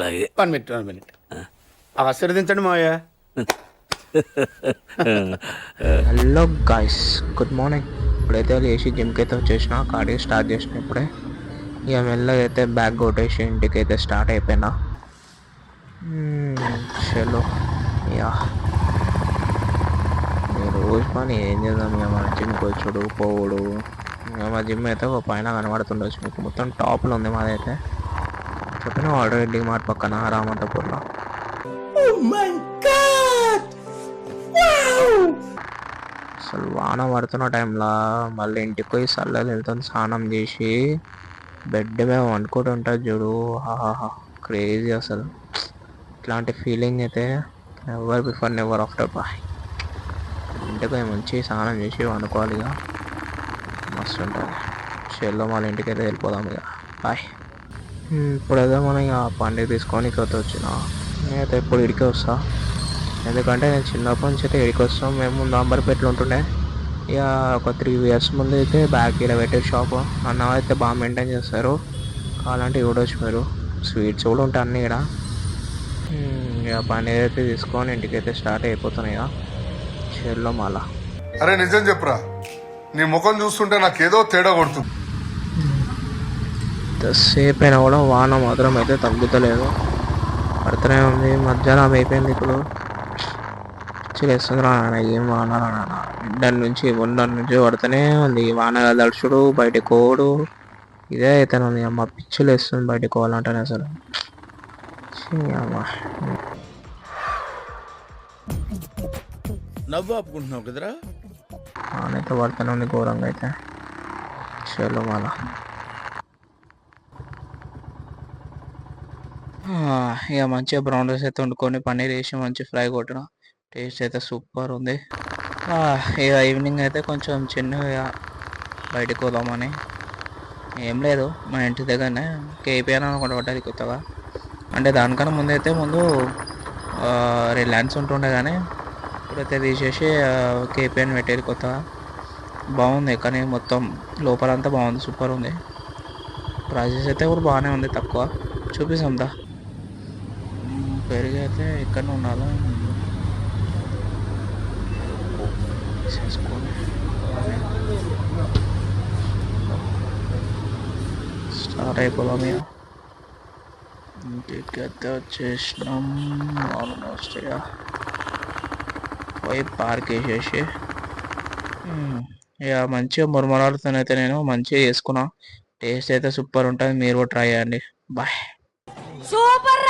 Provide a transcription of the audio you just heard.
అలాగే. 1 minute. ఆశీర్వదించండి మావయ్య. Hello guys, good morning. ఇప్పుడైతే లేచి జిమ్కి అయితే వచ్చేసిన, కార్డియో స్టార్ట్ చేసిన ఇప్పుడే. ఇక మెల్లగా అయితే బ్యాగ్ కొట్టేసి ఇంటికి అయితే స్టార్ట్ అయిపోయినా. చలో యా, రోజు పని ఏం చేద్దాం ఇక, మన జిమ్కి వచ్చుడు పోవుడు. మా జిమ్ అయితే ఒక పైన కనబడుతుండొచ్చు మీకు, మొత్తం టాప్లో ఉంది మాదైతే. చెప్పిన ఆల్రెడీ డిమార్ట్ పక్కన రామంతపూర్లో. అసలు వాన పడుతున్న టైంలో మళ్ళీ ఇంటికి పోయి చల్లలు వెళ్తుంది, స్నానం చేసి బెడ్ మీద వండుకుంటూ ఉంటుంది చూడు. హాహాహా, క్రేజీ అసలు. ఇట్లాంటి ఫీలింగ్ అయితే ever before never after boy. ఇంటికి పోయి మంచి స్నానం చేసి వండుకోవాలి ఇక, మస్తు ఉంటుంది. షెల్లో మళ్ళీ ఇంటికి అయితే వెళ్ళిపోదాం ఇక, బాయ్. ఇప్పుడైతే మనం ఇక పండుగ తీసుకొని ఇక్కడ వచ్చిన, నేనైతే ఎప్పుడు ఇడికి వస్తా. ఎందుకంటే నేను చిన్నప్పటి నుంచి అయితే ఇడికి వస్తాం. మేము ముందు అంబర్పేటలో ఉంటుండే, ఇక ఒక 3 years ముందు అయితే బ్యాగ్ ఇలా పెట్టే షాపు అన్న అయితే బాగా మెయింటైన్ చేస్తారు. కావాలంటే చూడవచ్చు మీరు, స్వీట్స్ కూడా ఉంటాయి అన్నీ ఇక్కడ. ఇక పండుగ అయితే తీసుకొని ఇంటికి అయితే స్టార్ట్ అయిపోతున్నాయి ఇక షెల్లో మళ్ళా. అరే నిజం చెప్పురా, నీ ముఖం చూస్తుంటే నాకేదో తేడా కొడుతుంది. ఎంతసేపు అయినా కూడా వాన మాత్రం అయితే తగ్గుతలేదు, పడుతూనే ఉంది. మధ్యాహ్నం అయిపోయింది ఇప్పుడు. చిలేస్తుంది నాన్న, ఏం వాన నాన్న. మొన్న నుంచి పడుతూనే ఉంది వాన. దడుచుడు, బయటకు పోడు, ఇదే అయితే ఉంది అమ్మ. పిచ్చులు వేస్తుంది బయటకు పోవాలంటేనే అసలు. అమ్మా, నవ్వు ఆపుకుంటున్నావు కదరా. వానైతే పడుతూనే ఉంది ఘోరంగా అయితే. చలో మళ్ళా ఇక మంచిగా బ్రౌన్ రైస్ అయితే వండుకొని పన్నీర్ వేసి మంచి ఫ్రై కొట్టిన. టేస్ట్ అయితే సూపర్ ఉంది. ఇక ఈవినింగ్ అయితే కొంచెం చిన్నగా బయటకు పోదామని. ఏం లేదు, మా ఇంటి దగ్గరనే కేపీఎన్ అనుకుంటా పడ్డది కొత్తగా. అంటే దానికన్నా ముందు రిలయన్స్ ఉంటుండే, కానీ ఇప్పుడైతే తీసేసి కేపీఎన్ పెట్టేది కొత్తగా. బాగుంది, కానీ మొత్తం లోపలంతా బాగుంది, సూపర్ ఉంది. ప్రైజెస్ అయితే కూడా బాగానే ఉంది, తక్కువ. చూపిస్తాందా పెరిగి అయితే ఎక్కడ ఉండాలో చేసుకొని స్టార్ట్ అయిపోదాం ఇక. ఇంటికి అయితే వచ్చేసినాం ఆల్మోస్ట్. ఇక పోయి పార్క్ వేసేసి ఇక మంచిగా మురమరాలతోనైతే నేను మంచిగా చేసుకున్నా. టేస్ట్ అయితే సూపర్ ఉంటుంది, మీరు కూడా ట్రై చేయండి. బాయ్. సూపర్.